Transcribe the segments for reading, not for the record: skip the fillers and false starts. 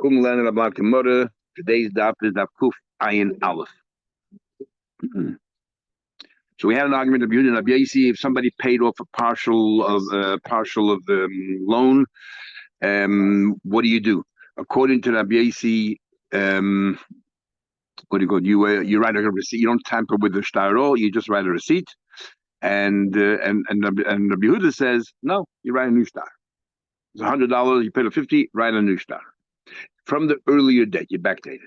Today's daf is daf kuf ayin aleph. So we had an argument of Yehuda and Rabbi Yossi. If somebody paid off a partial of the loan, what do you do? According to Rabbi Yossi, what do you call it? You write a receipt. You don't tamper with the shtar at all. You just write a receipt. And Rabbi Yehuda says no. You write a new shtar. It's $100. You paid a $50. Write a new shtar from the earlier date. You backdate it.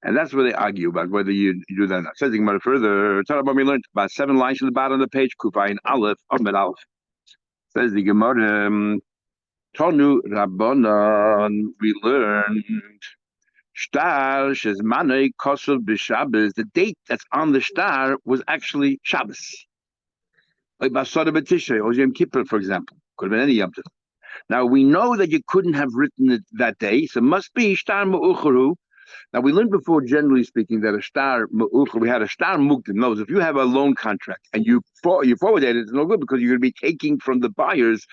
And that's where they argue about whether you do that or not. Says the Gemara further. Tell about we learned about 7 lines from the bottom of the page. Kufayin Aleph, Ahmed Aleph. Says the Gemara. Tonu Rabbanan. We learned shtar shezmanei kosov b'Shabbos. The date that's on the shtar was actually Shabbos. Like Basara B'Tishrei or Yom Kippur, for example. Could have been any Yom Tov. Now we know that you couldn't have written it that day, so it must be shtar me'ucharu. Now, we learned before, generally speaking, that a shtar me'uchar, we had a shtar mukdim. No, if you have a loan contract and you forward it, it's no good because you're going to be taking from the buyers,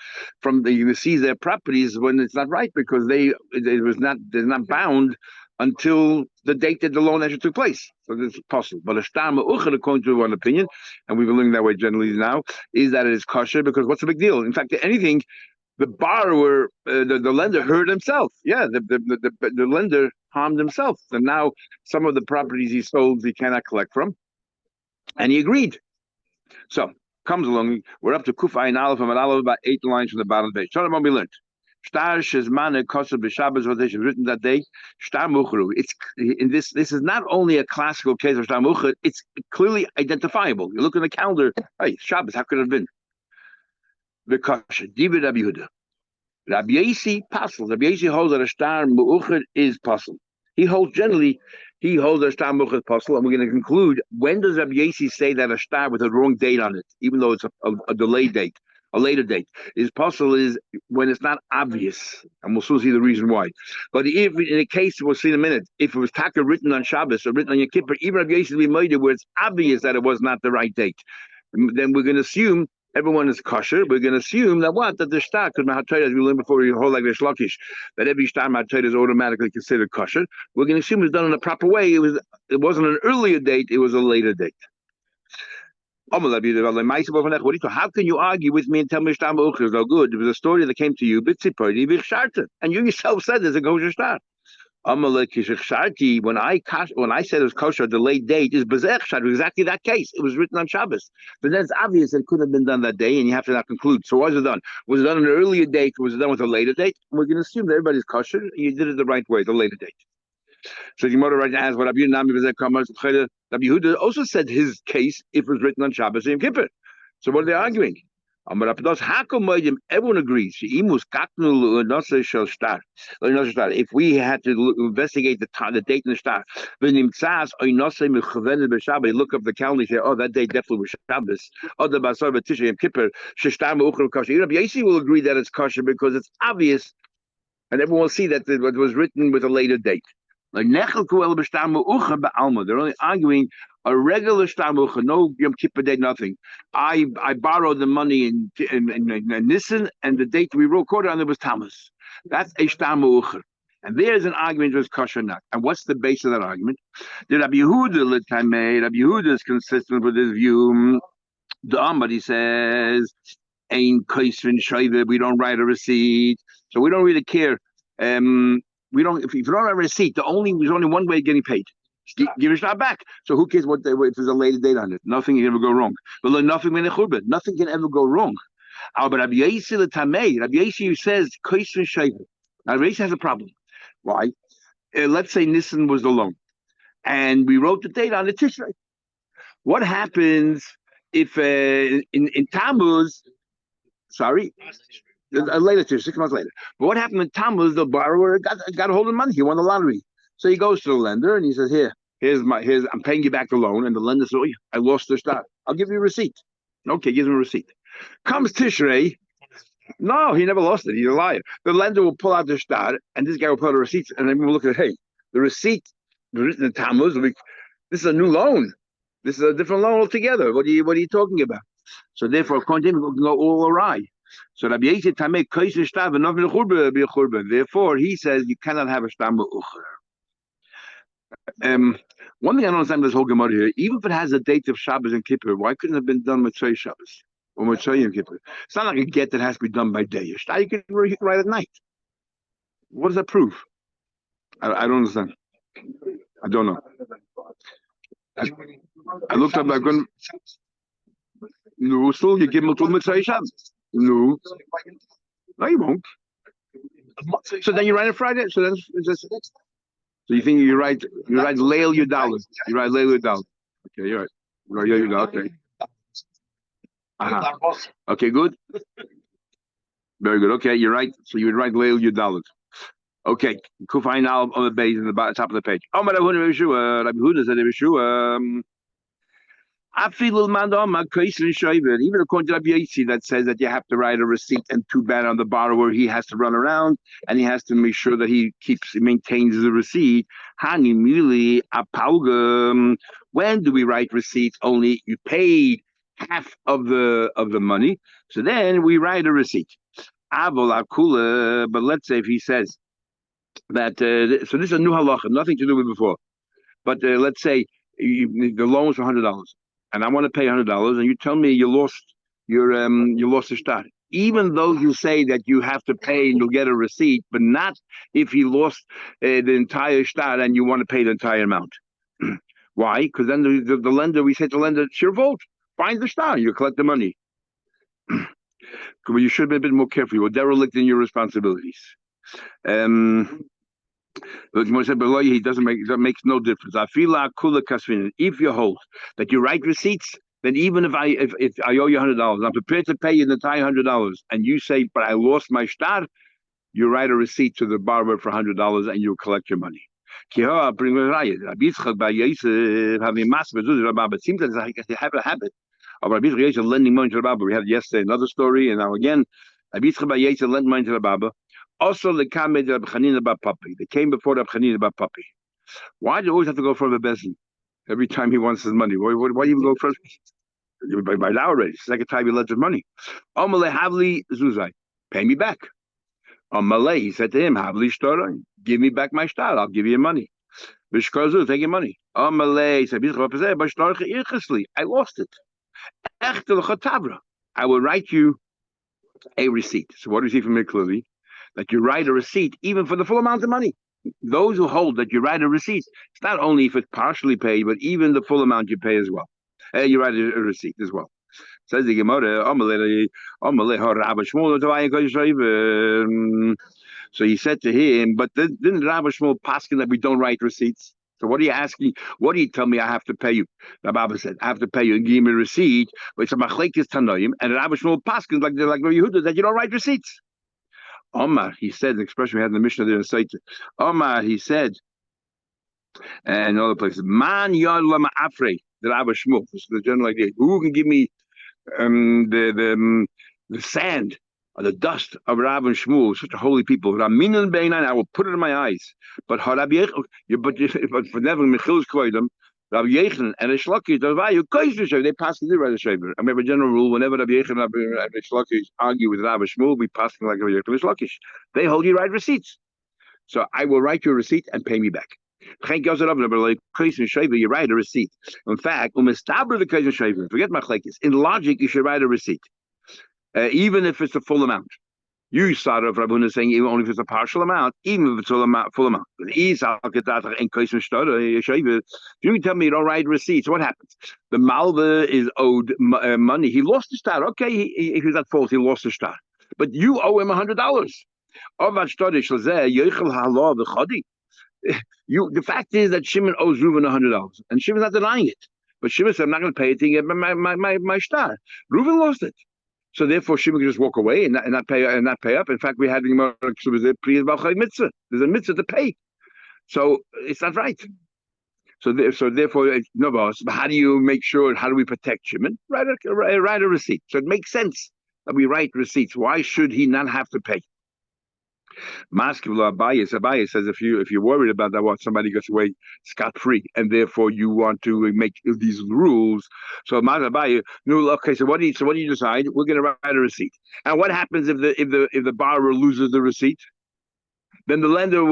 you see their properties when it's not right because they're not bound until the date that the loan actually took place. So this is possible. But a shtar me'uchar, according to one opinion, and we've been learning that way generally now, is that it is kosher because what's the big deal? In fact, anything. The borrower, the lender hurt himself. Yeah, the lender harmed himself. And now some of the properties he sold, he cannot collect from. And he agreed. So, comes along, we're up to Kufayin Aleph and Aleph, about 8 lines from the bottom of the page. Tell them what we learned. Shtar Shezmane Kosov B'Shabbos, what they should have written that day. Shtar Muchru. This is not only a classical case of Shtar Muchru, it's clearly identifiable. You look in the calendar, hey, Shabbos, how could it have been? The kasha, Divid Rabbi Yehuda. Rabbi Yossi pasel. Rabbi Yossi holds that a shtar me'uchad is pasel. He holds that a shtar me'uchad is pasel, and we're going to conclude, when does Rabbi Yossi say that a shtar with a wrong date on it, even though it's a delayed date, a later date, is pasel is when it's not obvious, and we'll soon see the reason why. But if in a case, we'll see in a minute, if it was taka written on Shabbos or written on Yom Kippur, even Rabbi Yossi will be made where it's obvious that it was not the right date, then we're going to assume everyone is kosher. We're going to assume that the shtar, because Mahatayr, as we learned before, we hold like Rish Lakish, that every shtar Mahatayr is automatically considered kosher. We're going to assume it's done in a proper way. It wasn't an earlier date; it was a later date. How can you argue with me and tell me shtar me'uchar is no good? It was a story that came to you, and you yourself said there's a kosher shtar. When I said it was kosher, the late date is exactly that case. It was written on Shabbos. But then it's obvious it couldn't have been done that day, and you have to now conclude. So what was it done? Was it done on an earlier date? Was it done with a later date? We're going to assume that everybody's kosher. You did it the right way, the later date. So the Gemara right now asks, what Rabbi Yehuda also said his case if it was written on Shabbos or Yom Kippur. So what are they arguing? Everyone agrees. If we had to investigate the date in the shtar, look up the calendar and say, oh, that date definitely was Shabbos. Rabbi Yossi will agree that it's kosher because it's obvious, and everyone will see that it was written with a later date. They're only arguing a regular shtar me'uchad, no Yom Kippur date, nothing. I borrowed the money in Nisan, and the date we recorded on it was Tammuz. That's a shtar me'uchad. And there's an argument was kosher or not. And what's the base of that argument? The Rabbi Yehuda is consistent with his view. But he says, "Ain't kaisvin shayve." We don't write a receipt, so we don't really care. We don't. If you don't have a receipt, there's only one way of getting paid. Give your shtar back. So who cares if there's a later date on it? Nothing can ever go wrong. But nothing can ever go wrong. But Rabbi Yossi says kaisvin shayve. Now Rabbi Yossi has a problem. Why? Let's say Nisan was the loan, and we wrote the date on the Tishrei. What happens if in Tammuz? Sorry. Later, 6 months later. But what happened in Tammuz? The borrower got a hold of the money. He won the lottery. So he goes to the lender and he says, I'm paying you back the loan. And the lender says, I lost the shtar. I'll give you a receipt. Okay, gives him a receipt. Comes Tishrei. No, he never lost it. He's a liar. The lender will pull out the shtar, and this guy will pull out the receipts, and then we'll look at, the receipt written in Tammuz. This is a new loan. This is a different loan altogether. What are you talking about? So therefore, according to him, it will go all awry. So Rabbi Yossi Tamei Kosher Shtar v'Nov B'Churba B'Churba. Therefore, he says you cannot have a Shtar B'Ucher. One thing I don't understand with this whole Gemara here, even if it has a date of Shabbos and Kippur, why couldn't it have been done with Motzei Shabbos or Motzei Yom Kippur? It's not like a get that has to be done by day. Shtar you can write at night. What does that prove? I don't understand. I don't know. I looked up. I'm going. No, still you give them to Motzei Shabbos. No, no, you won't. So then you write it Friday. So you think you write Leil Yudalad. You write Leil Yudalad. Okay, you're right. You write Leil Yudalad. Okay. Okay, good. Very good. Okay, you're right. So you would write Leil Yudalad. Okay, Kufain Al on the base in the top of the page. Oh, Rabbi Huda said even according to Rabbi Yossi, that says that you have to write a receipt, and too bad on the borrower, he has to run around and he has to make sure that he maintains the receipt. Hani mili apalgam. When do we write receipts? Only you paid half of the money, so then we write a receipt. But let's say if he says that, so this is a new halacha, nothing to do with before. But let's say the loan was for $100. And I want to pay $100, and you tell me you lost the shtar. Even though you say that you have to pay and you'll get a receipt, but not if he lost the entire shtar and you want to pay the entire amount. Why? Because then the lender, we say to the lender, it's your fault. Find the shtar, you collect the money. You should have been a bit more careful. You were derelict in your responsibilities. He doesn't make that makes no difference. If you hold that you write receipts, then even if I owe you $100, I'm prepared to pay you the entire $100, and you say, but I lost my shtar, you write a receipt to the borrower for $100 and you collect your money. It seems like they have a habit of Rabbi Yossi lending money to the Baba. We had yesterday another story, and now again, Rabbi Yossi lent money to the Baba. Also, the Kamed Rab Chanina Bar Papi. They came before Rab Chanina Bar Papi. Why do you always have to go for the Bezin every time he wants his money? Why do you even go first? By now already, it's the second time he lent his money. Malay Havli Zuzai, pay me back. Malay, he said to him, Havli Shtora, give me back my shtar, I'll give you money. Bishkarzu, take your money. Malay, he said, I lost it. I will write you a receipt. So what do you see from it clearly? That you write a receipt even for the full amount of money. Those who hold that you write a receipt, it's not only if it's partially paid, but even the full amount you pay as well. You write a receipt as well. Says the Gemara, so he said to him, but didn't Rabbi Shmuel paskin that we don't write receipts? So what are you asking? What do you tell me I have to pay you? The Baba said, I have to pay you and give me a receipt. But it's a machlekes tanoim, and Rabbi Shmuel paskin like Yehuda that you don't write receipts. Omar, he said, the expression we had in the Mishnah there in Saita. Omar, he said, and other places, Man yad lama afrei, the Rabbi Shmuel, this is the general idea. Who can give me the sand or the dust of Rabbi Shmuel, such a holy people? Raminun beinan, I will put it in my eyes. But for never Mechil's koydem, Rabbi Yechon and Reish Lakish, they pass the Rabbi Shaver. And we have a general rule: whenever Rabbi Yechon and Reish Lakish argue with Rabbi Shmuel, we pass like Rabbi Yechon and Reish Lakish. They hold you write receipts. So I will write you a receipt and pay me back. You write a receipt. In fact, forget machlekes. In logic, you should write a receipt, even if it's a full amount. You started off Rabbi saying even only if it's a partial amount, even if it's full amount. You tell me you don't write receipts, what happens? The malva is owed money. He lost the shtar. Okay, if he's at fault, he lost the shtar. But you owe him $100. The fact is that Shimon owes Reuven $100, and Shimon's not denying it. But Shimon said, "I'm not going to pay it to get my shtar." Reuven lost it. So therefore, Shimon can just walk away and not pay up. In fact, we had there's a mitzvah to pay, so it's not right. So therefore, no boss. But how do you make sure? How do we protect Shimon? Write a receipt. So it makes sense that we write receipts. Why should he not have to pay? Maskevla Abaye says if you're worried about that, what somebody gets away scot free, and therefore you want to make these rules. So Abaye, no, okay. So what do you decide? We're going to write a receipt. And what happens if the borrower loses the receipt? Then the lender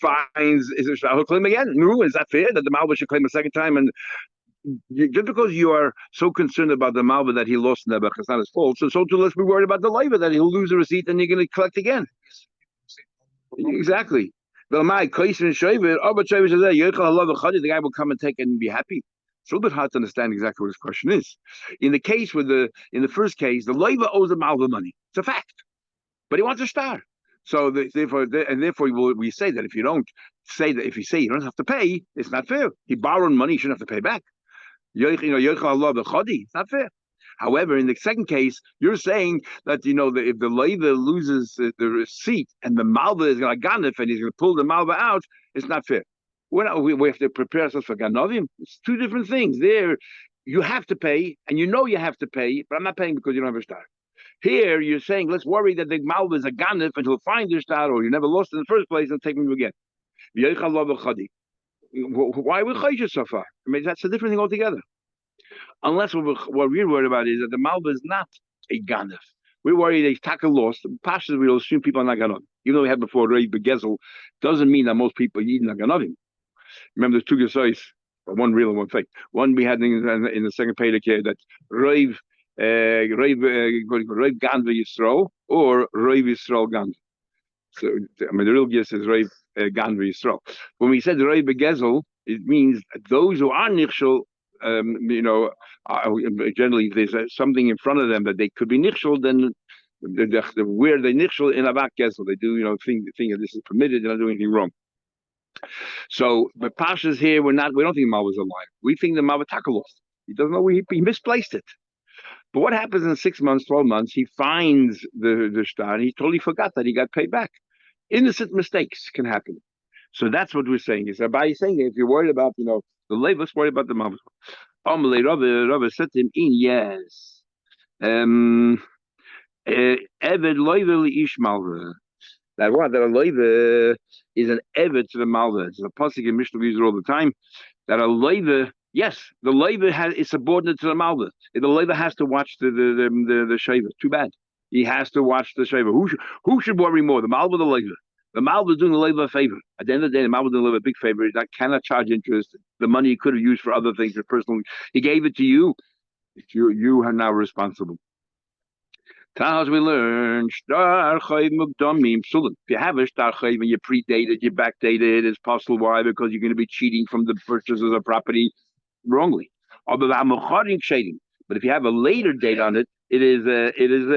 finds is it shall claim again? No, is that fair that the Malva should claim a second time? And just because you are so concerned about the Malva that he lost in the it's not his fault. So too, let's be worried about the Leiva that he'll lose the receipt and you're going to collect again. Exactly. The guy will come and take it and be happy. It's a little bit hard to understand exactly what his question is. In the first case, the Leiva owes the Malva money. It's a fact, but he wants a star. So therefore, we say that if you don't say that, if you say you don't have to pay, it's not fair. He borrowed money, you shouldn't have to pay back. It's not fair. However, in the second case, you're saying that if the leiva loses the receipt and the malva is going to ganif and he's going to pull the malva out, it's not fair. We have to prepare ourselves for ganovim. It's two different things. There, you have to pay, and you have to pay, but I'm not paying because you don't have a star. Here, you're saying let's worry that the malva is a ganif and he'll find the star, or you never lost in the first place and take him again. Why would Chaysha so far? I mean, that's a different thing altogether. Unless what we're worried about is that the Malva is not a Ganef. We're worried that he's tackle lost. Pashas, we'll assume people are not Ganovim. Even though we had before Rei Begezel, doesn't mean that most people eat not Ganovim. Remember, there's two Gesois, one real and one fake. One we had in the second page here that Reiv Ganva Yisrael or Reiv Yisrael Ganva. So, I mean, the real guess is Reiv Ganva Yisrael. When we said Reiv Begezel, it means those who are Nichshel, generally, if there's something in front of them that they could be nichshel, then where they nichshel in avak gesel, they do think that this is permitted, they're not doing anything wrong. So, but Pasha's here, we don't think Mal was a liar. We think the Mavataka lost. He doesn't know he misplaced it. But what happens in 6 months, 12 months? He finds the star, and he totally forgot that he got paid back. Innocent mistakes can happen. So that's what we're saying. Is by saying if you're worried about the labels, worried about the Mavataka. Amalei Rabbi said to him, yes. Eved loive ish malva. That a loive is an eved to the malva. It's a pasuk in Mishnah we use it all the time. That a loive, yes, the loive is subordinate to the malva. The loive has to watch the shaver. Too bad. He has to watch the shaver. Who should worry more, the malva or the loive? The Malva is doing the Leiva a favor. At the end of the day, the Malva is doing the Leiva a big favor. He cannot charge interest. The money he could have used for other things, for personal. He gave it to you. You are now responsible. As we learn, if you have a star chayv and you predated, you backdated, it's possible. Why? Because you're going to be cheating from the purchase of the property wrongly. But if you have a later date on it, it is a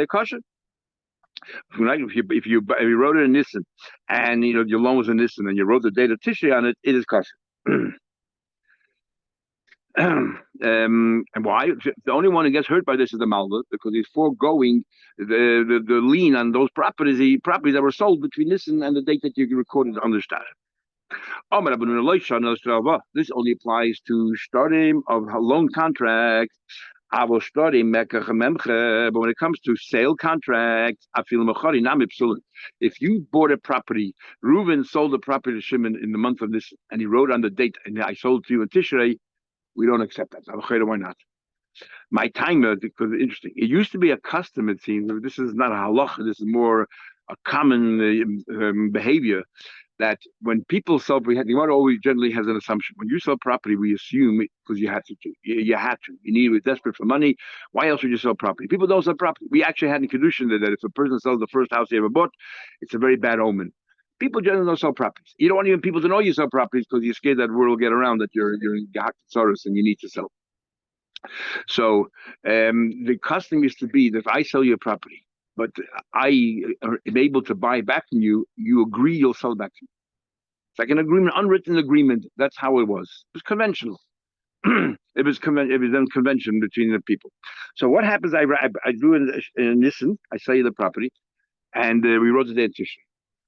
caution. If you wrote it in Nissan, and your loan was in Nissan, and you wrote the date of Tishrei on it, it is kosher. And why? The only one who gets hurt by this is the Malva, because he's foregoing the lien on those properties that were sold between Nissan and the date that you recorded on the star. This only applies to starting of loan contracts. But when it comes to sale contracts, if you bought a property, Reuven sold the property to Shimon in the month of this, and he wrote on the date, and I sold to you in Tishrei, we don't accept that. Why not? My time, because interesting. It used to be a custom, it seems. This is not a halacha. This is more a common behavior. That when people sell, the Gemara always generally has an assumption. When you sell property, we assume because you had to. You had to. You were desperate for money. Why else would you sell property? People don't sell property. We actually had in Kedushin that if a person sells the first house he ever bought, it's a very bad omen. People generally don't sell properties. You don't want even people to know you sell properties because you're scared that word will get around that you're in Gahak Tsaurus and you need to sell. So the custom used to be that if I sell you a property, but I am able to buy back from you, you agree you'll sell back to me. It's like an agreement, unwritten agreement. That's how it was. It was conventional. It was then convention between the people. So what happens? I do in Nissan. I sell you the property, and we wrote the dentition.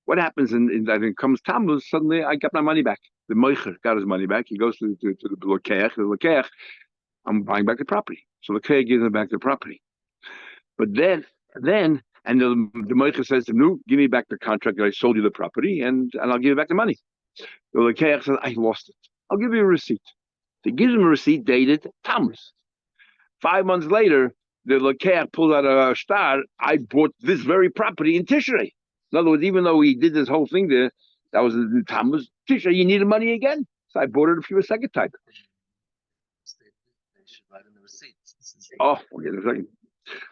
What happens in that it comes Tammuz, suddenly I got my money back. The Moicher got his money back. He goes to the Lokeach. The Lokeach, I'm buying back the property. So Lokeach gives him back the property. But then And the Moicha says to him, no, give me back the contract that I sold you the property, and I'll give you back the money. The Lekeach says, I lost it. I'll give you a receipt. So he gives him a receipt dated Tammuz. 5 months later, the Lekeach pulls out a star. I bought this very property in Tishrei. In other words, even though he did this whole thing there, that was in Tammuz, Tishrei, you needed money again. So I bought it for you a second time. They should write in the receipts. Oh, okay, a second.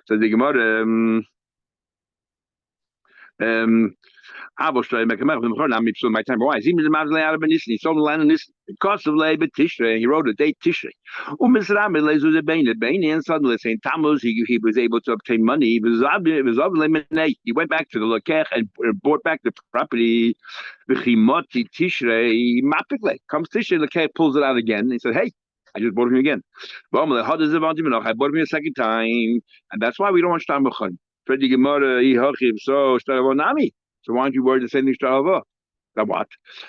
So the Gemara, my time. Why? He sold the land in this cost of labor Tishrei. He wrote a date Tishrei. And suddenly saying Tammuz, he was able to obtain money. He went back to the Lekech and bought back the property. Comes Tishrei, the Lekech pulls it out again. He said, "Hey, I just bought him again. I bought him a second time, and that's why we don't want Shtar Mechon." So why aren't you worried to send Shtar? That what?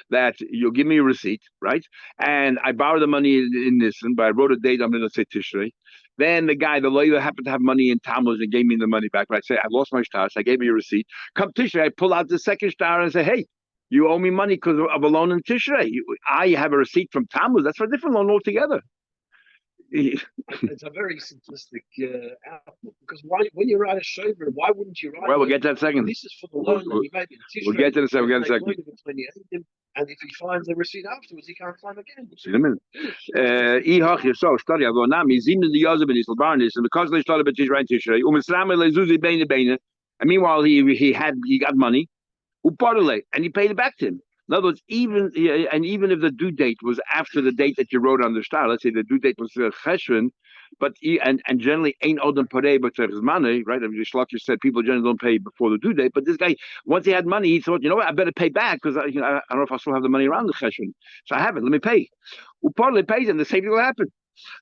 That you'll give me a receipt, right? And I borrowed the money in this, but I wrote a date. I'm going to say Tishrei. Then the lawyer happened to have money in Tammuz and gave me the money back. But I say I lost my star, so I gave me a receipt. Come Tishrei, I pull out the second star and say, hey, you owe me money because of a loan in Tishrei. I have a receipt from Tammuz. That's for a different loan altogether. It's a very simplistic outlook because when you write a shaver, why wouldn't you write? Well, we'll get to that second. This is for the loan that you made in Tishrei. We'll get to the second. We'll get to the second. And if he finds the receipt afterwards, he can't claim again. See in a minute. So study. I go now. Mizim the Yazabin is Barnis, and because they started Tishrei Tishrei. Lezuzi Beina Beina. And meanwhile, he got money. And he paid it back to him. In other words, even if the due date was after the date that you wrote on the star, let's say the due date was Cheshvan, but and generally ain't odem parei but money, right? I mean, Shlaki said people generally don't pay before the due date, but this guy, once he had money, he thought, you know what, I better pay back because I don't know if I still have the money around the Cheshvan, so I have it. Let me pay. Uparle pays, and the same thing will happen.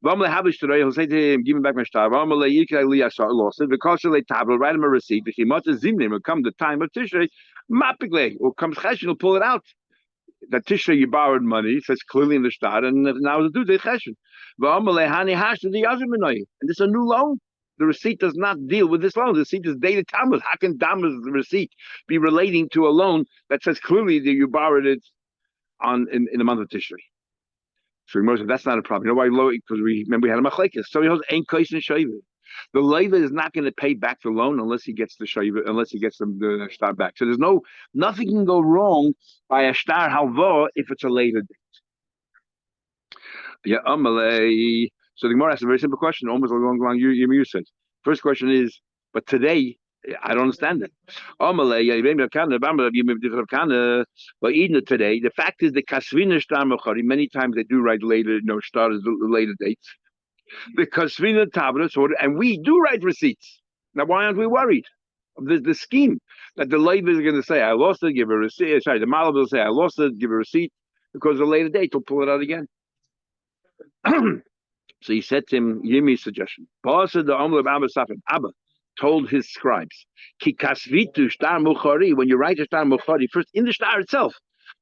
He'll say to him, give me back my star. I lost it. Because write him a receipt. Will come the time of Tishrei, mapigleg, or comes Cheshvan, he'll pull it out. That Tishrei you borrowed money, it says clearly in the start, and now the due date Cheshvan. And this is a new loan. The receipt does not deal with this loan. The receipt is dated Tammuz. How can Tammuz, the receipt, be relating to a loan that says clearly that you borrowed it in the month of Tishrei? So that's not a problem. You know why? Because we had a machlekes. So he holds ain't kais and shayva. The leiva is not going to pay back the loan unless he gets the shayva, unless he gets the shtar back. So nothing can go wrong by a shtar halva if it's a later date. Yeah, amalei. So the Gemara asks a very simple question, almost along you said. First question is, but today I don't understand it. But even today, the fact is the kasvina shtar mechari. Many times they do write later, shtar is the later dates. The kasvina tablet, and we do write receipts. Now, why aren't we worried? The scheme that the labor is going to say, I lost it, give a receipt. Sorry, the malab will say, I lost it, give a receipt, because the later date will pull it out again. So he said to him, give me a suggestion. Abba told his scribes, Ki kasvitu shtar mukhari, when you write a shtar mukhari, first in the shtar itself,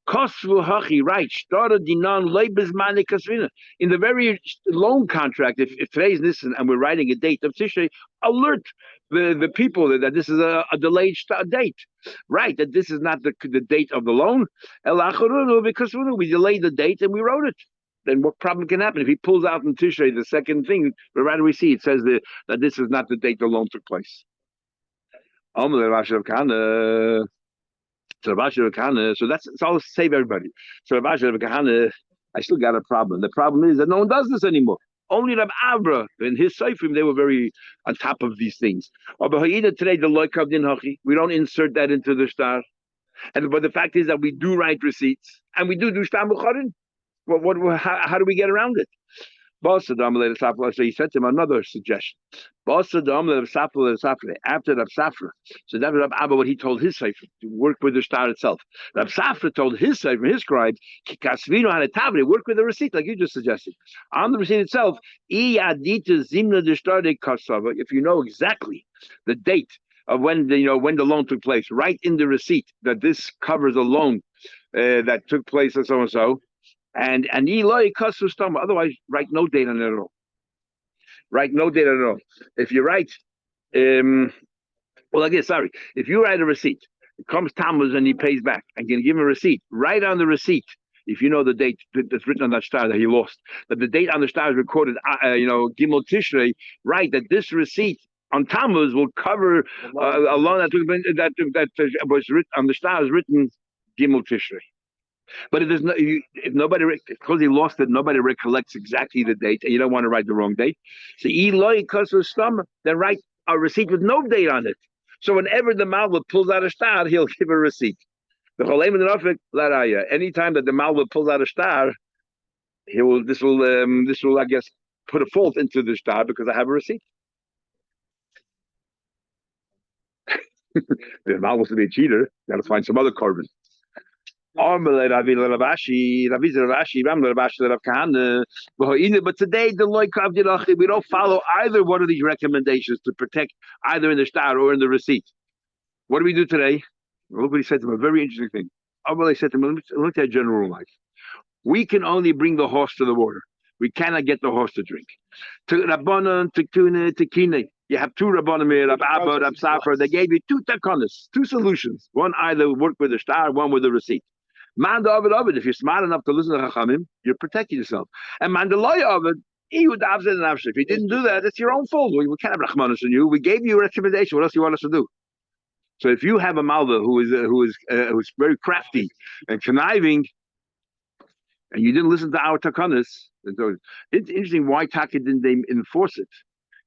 kosvu hachi, right, shtar dinan leibes mani kasvina. In the very loan contract, if today's this and we're writing a date of Tishrei, alert the people that this is a delayed date, right? That this is not the date of the loan. Because we delayed the date and we wrote it. Then what problem can happen if he pulls out in Tishrei the second thing? But right we see it says that this is not the date the loan took place. So that's all. Save everybody. So I still got a problem. The problem is that no one does this anymore. Only Rab Avra and his Seifrim, they were very on top of these things. Today, the loikav din hachi, we don't insert that into the star. But the fact is that we do write receipts and we do shtar mucharin. How do we get around it? So he said to him another suggestion. After Rab Safra, so that was Rab Abba, what he told his sefer to work with the star itself. Rab Safra told his sefer, his scribes, work with the receipt, like you just suggested. On the receipt itself, if you know exactly the date of when the loan took place, right in the receipt that this covers a loan that took place and so and so. And Eloi Kasu Stama. Otherwise, write no date on it at all. Write no date at all. If you write, Well, I guess, sorry. If you write a receipt, it comes Tammuz and he pays back, and can give him a receipt. Write on the receipt, if you know the date that's written on that star that he lost, that the date on the star is recorded, Gimel Tishrei, write that this receipt on Tammuz will cover a loan that was written on the star is written Gimel Tishrei. But if there's no, if nobody, because he lost it, nobody recollects exactly the date, and you don't want to write the wrong date. So Eloi Kosus Stomach, then write a receipt with no date on it. So whenever the Malva pulls out a star, he'll give a receipt. The Cholem and the Nafik, Laraya. Anytime that the Malva pulls out a star, he will. This will, I guess, put a fault into the star because I have a receipt. The Malva to be a cheater. Got to find some other carbon. But today, the we don't follow either one of these recommendations to protect either in the star or in the receipt. What do we do today? Look what he said to him, a very interesting thing. He said to him, look at general life. We can only bring the horse to the water. We cannot get the horse to drink. To Rabbanon, to Tuna, to Kine. You have two Rabbanim here, Rab Abba, Rab Safar. They gave you two takonis, two solutions. One either work with the star, one with the receipt. Man David, if you're smart enough to listen to Chachamim, you're protecting yourself. And man Ovid, if you didn't do that, it's your own fault. We can't have Rachmanis on you. We gave you a recommendation. What else do you want us to do? So if you have a Malva who's very crafty and conniving, and you didn't listen to our takanas, it's interesting why Taka didn't they enforce it?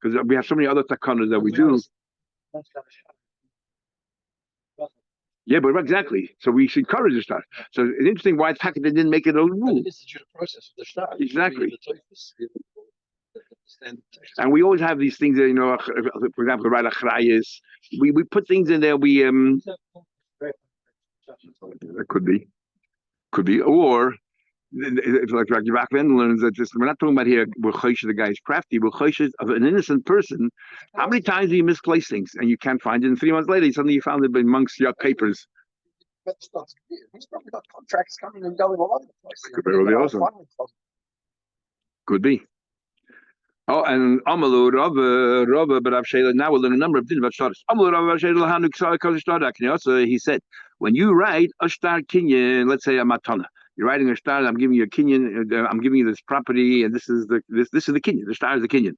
Because we have so many other takanas that we do. Yeah, but exactly. So we should encourage the star. So it's interesting why Taka didn't make it a rule. It is the process of the star. Exactly. And we always have these things that, for example, right achrayis. We put things in there. That could be, or like Rakvan learns that we're not talking about here. We're choishes the guy is crafty. We're choishes of an innocent person. How many times do you misplace things and you can't find it? And 3 months later, suddenly you found it amongst your papers. He's probably got contracts coming and going all over the place. Could be also. Could be. Oh, and Amalu Rava, but Avshela. Now we'll learn a number of things about stars. Amalu Rava Avshela Hanu Ksar. So he said, when you write a star kinyan, let's say a matana, you're writing a star. I'm giving you a kinyan. I'm giving you this property, and this is the kinyan. The star is the kinyan.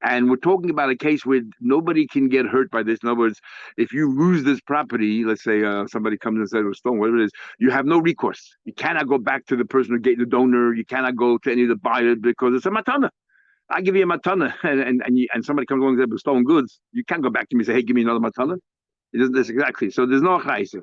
And we're talking about a case where nobody can get hurt by this. In other words, if you lose this property, let's say somebody comes and says it was stolen, whatever it is, you have no recourse. You cannot go back to the person who gave the donor. You cannot go to any of the buyers because it's a matana. I give you a matana, and somebody comes along and says it was stolen goods. You can't go back to me and say, hey, give me another matana. It doesn't this exactly. So there's no chayse.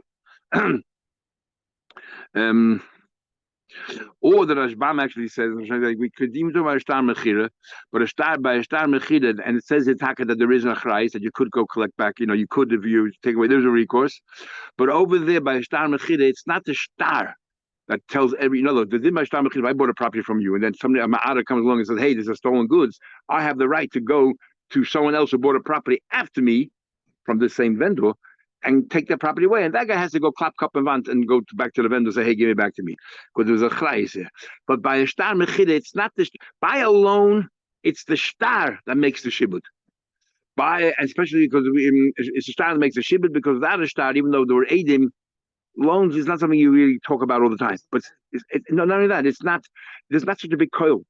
Or the Rashbam actually says we could even do a star mechira, but a star mechira, and it says it's that there is a chrais that you could go collect back. You could if you take away. There's a recourse, but over there by a star mechira, it's not the star that tells every. The star mechira. I bought a property from you, and then somebody a ma'ara comes along and says, "Hey, this is stolen goods." I have the right to go to someone else who bought a property after me from the same vendor and take that property away. And that guy has to go clap, cup, and vant and go back to the vendor and say, hey, give it back to me. Because there was a chrais here. But by a star mechida, it's not the, by a loan, it's the star that makes the shibud. Especially because it's a star that makes the shibud, because without a star, even though there were edim, loans is not something you really talk about all the time. But not only that, there's not such a big coil.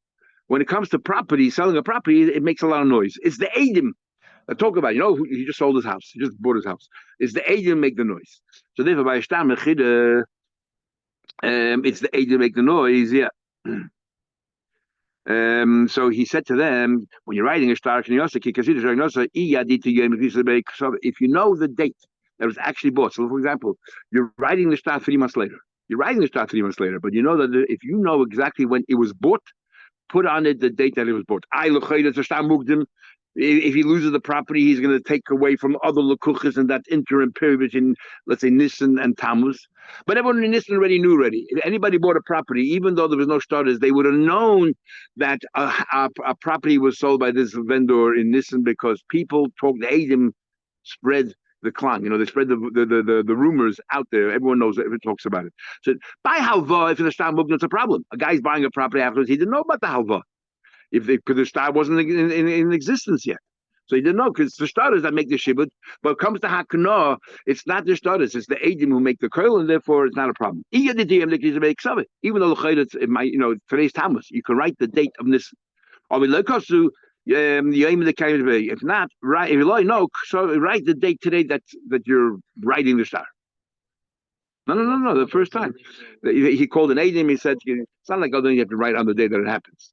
When it comes to property, selling a property, it makes a lot of noise. It's the edim. Talk about, he just sold his house. He just bought his house. It's the Eidim make the noise. So therefore, by Shtar Mechida, it's the Eidim make the noise, yeah. So he said to them, when you're writing a star, if you know the date that was actually bought, so for example, you're writing the star 3 months later. You're writing the star 3 months later, but you know that if you know exactly when it was bought, put on it the date that it was bought. If he loses the property, he's going to take away from other lekuchas in that interim period between, let's say, Nisan and Tammuz. But everyone in Nisan already knew already. If anybody bought a property, even though there was no starters, they would have known that a property was sold by this vendor in Nisan because people talked, the Eidim spread the klang, they spread the rumors out there. Everyone knows it, everyone talks about it. So by halva, if it's a star mugna, it's a problem. A guy's buying a property afterwards, he didn't know about the halva. Because the star wasn't in existence yet. So he didn't know because the starters that make the shibud, but it comes to hakana, it's not the starters, it's the edim who make the curl, and therefore it's not a problem. Even though it might, today's Tammuz, you can write the date of this. If not, right, if you know, so write the date today that you're writing the star. No. The first time he called an edim, he said, it's not like other you have to write on the day that it happens.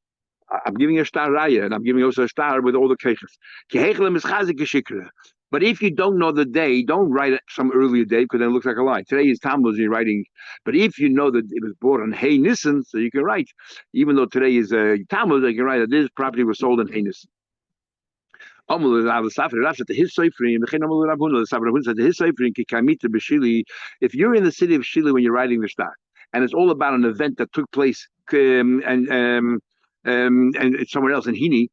I'm giving you a star raya, and I'm giving you also a star with all the cases. But if you don't know the day, don't write it some earlier date because then it looks like a lie. Today is Tammuz, you're writing. But if you know that it was bought on Hey Nissen, so you can write, even though today is Tammuz, you can write that this property was sold on Hey Nissen. If you're in the city of Shili when you're writing the star, and it's all about an event that took place and it's somewhere else in Hini,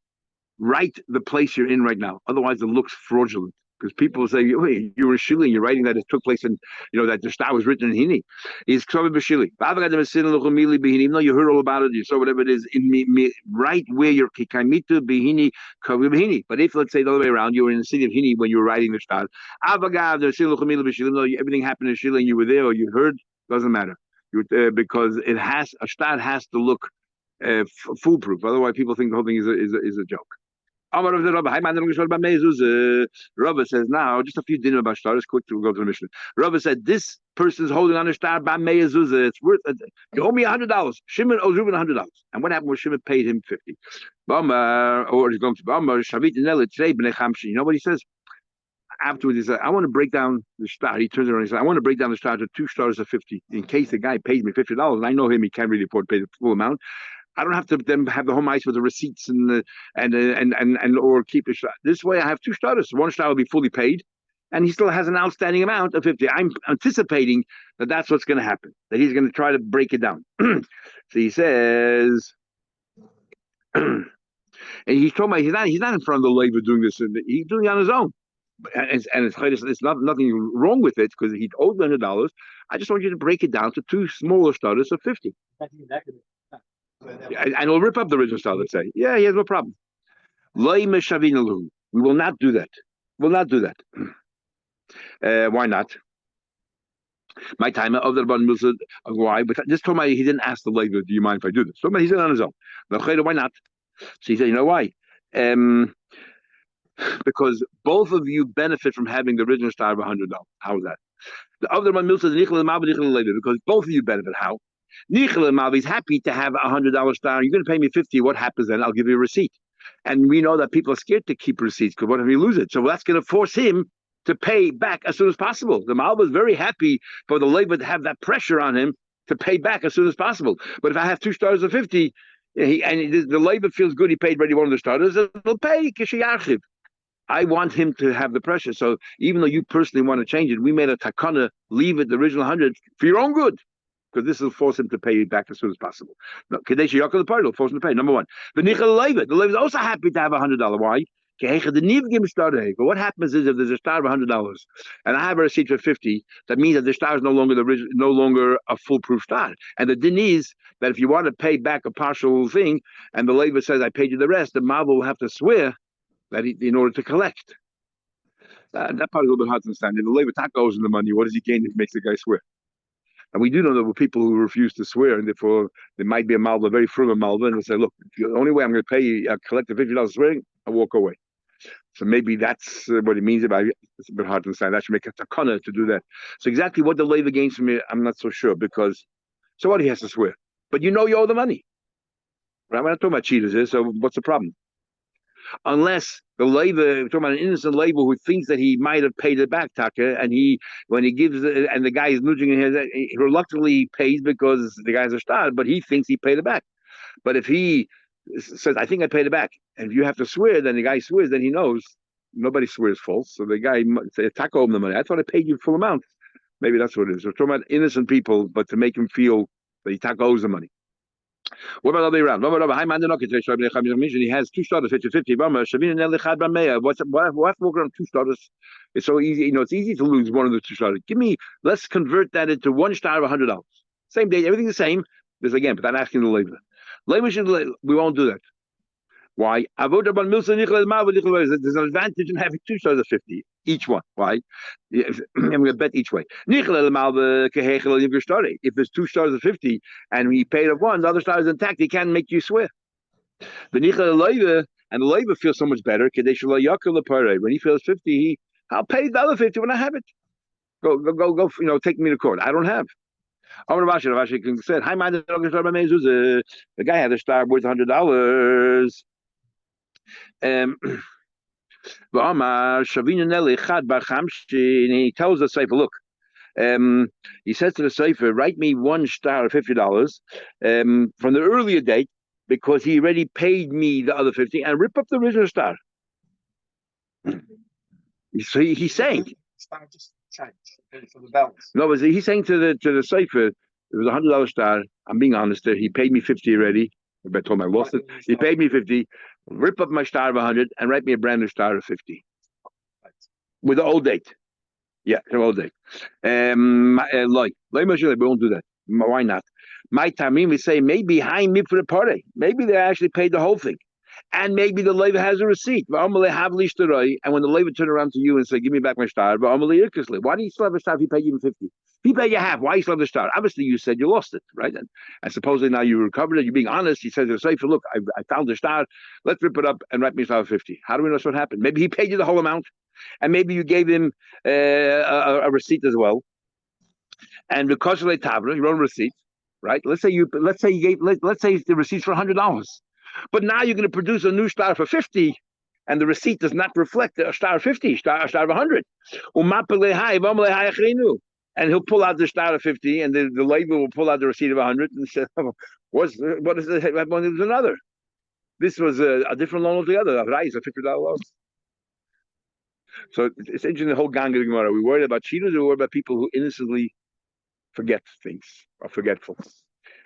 write the place you're in right now. Otherwise, it looks fraudulent because people will say, "Wait, you were in Shili, and you're writing that it took place in, that the star was written in Hini." He's Ksavi B'Shili. Even though you heard all about it, you saw whatever it is right where you're Kikamitu Bihini Kavi Bihini. But if, let's say, the other way around, you were in the city of Hini when you were writing the star, everything happened in Shili and you were there or you heard, doesn't matter. Because a star has to look foolproof. Otherwise, people think the whole thing is a joke. Rabba says now, just a few dinner about stars, quick to go to the mission. Rabba said, this person's holding on a star by mezuzah. It's worth, you owe me $100. Shimon owes Reuben $100. And what happened was Shimon paid him 50. Or he's going to Bama, Shavit Nele, today, Bnei Chamshi. You know what he says? Afterwards, he said, I want to break down the star. He turns around and he says, I want to break down the star to 2 stars of 50 in case the guy pays me $50. And I know him, he can't really afford to pay the full amount. I don't have to then have the home ice with the receipts and or keep it. This way, I have 2 starters. One star will be fully paid, and he still has an outstanding amount of 50. I'm anticipating that that's what's going to happen. That he's going to try to break it down. So he says, and he's talking about he's not in front of the labor doing this. He's doing it on his own. And it's not nothing wrong with it because he owed $100. I just want you to break it down to 2 smaller starters of 50. And he'll rip up the original style, let's say. Yeah, he has no problem. We will not do that. We'll not do that. Why not? My time of the Rabban said, why? But this time he didn't ask the labor, do you mind if I do this? So he said on his own. Why not? So he said, you know why? Because both of you benefit from having the original star of $100. How is that? The other Rabban says, because both of you benefit. How? He's happy to have $100 star. You're going to pay me 50. What happens then? I'll give you a receipt. And we know that people are scared to keep receipts because what if we lose it? So that's going to force him to pay back as soon as possible. The Malva is very happy for the labor to have that pressure on him to pay back as soon as possible. But if I have 2 stars of 50, the labor feels good, he paid already one of the starters, he'll pay Kishiyarchiv. I want him to have the pressure. So even though you personally want to change it, we made a takana, leave it the original 100 for your own good. Because this will force him to pay it back as soon as possible. No, Kadesh Yaakov the party will force him to pay. Number one. The Labor is also happy to have $100. Why? But what happens is if there's a star of $100 and I have a receipt for 50, that means that the star is no longer a foolproof star. And the din is that if you want to pay back a partial thing, and the labor says I paid you the rest, the Malva will have to swear that in order to collect. That part is a little bit hard to understand. If the labor owes him the money, what does he gain if he makes the guy swear? And we do know there were people who refuse to swear, and therefore there might be a malva, very frugal malva, and they'll say, look, the only way I'm going to pay you, I'll collect the $50 swearing, I'll walk away. So maybe that's what it means. It's a bit hard to understand. That should make a takana to do that. So exactly what the labor gains from it, I'm not so sure, because, so what, he has to swear. But you owe the money. Right? We're not talking about cheaters here, so what's the problem? Unless the labor, we're talking about an innocent labor who thinks that he might have paid it back, Taka, and when he gives it, and the guy is nudging in here, he reluctantly pays because the guy's a star, but he thinks he paid it back. But if he says, I think I paid it back, and if you have to swear, then the guy swears, then he knows nobody swears false. So the guy might say, Taka owed him the money. I thought I paid you full amount. Maybe that's what it is. We're talking about innocent people, but to make him feel that he Taka owes the money. What about the other way around? He has 2 starters, 50-50. Why walk around 2 starters? It's so easy. It's easy to lose one of the 2 starters. Let's convert that into 1 star of $100. Same day, everything's the same. There's again, but I'm asking the labor. We won't do that. Why? There's an advantage in having two stars of 50, each one. Why? I'm going to bet each way. If there's two stars of 50 and we paid up one, the other star is intact, he can't make you swear. And the labor feels so much better. When he feels 50, I'll pay the other 50 when I have it. Go, take me to court. I don't have. Rashi said, "Hi, the guy had a star worth $100. He tells the Sefer, look, he says to the Sefer, write me one star of $50 from the earlier date because he already paid me the other 50 and rip up the original star." So he's saying, Star just changed for the balance. No, but he's saying to the Sefer, it was $100 star. I'm being honest there. He paid me 50 already. I told him I lost it. He paid me 50. Rip up my star of 100 and write me a brand new star of 50 with the old date. Yeah, the old date. We won't do that. Why not? My tamim, we say maybe high mid for the party. Maybe they actually paid the whole thing. And maybe the labor has a receipt. And when the labor turn around to you and say, "Give me back my star," why do you still have a star if he paid you 50? If he paid you half, why you still have the star? Obviously, you said you lost it, right? And supposedly now you recovered it. You're being honest. He says to the Sefer, "Look, I found the star. Let's rip it up and write me a star of 50." How do we know what happened? Maybe he paid you the whole amount, and maybe you gave him a receipt as well. And because of the tavra, you wrote a receipt, right? Let's say the receipt's for $100. But now you're going to produce a new star for 50, and the receipt does not reflect a star of 50, a star of 100. And he'll pull out the star of 50, and the label will pull out the receipt of 100 and say, what is it? It was another. This was a different loan altogether. A $50 loan. So it's interesting, the whole gang of the Gemara. Are we worried about cheaters or are we worried about people who innocently forget things, are forgetful?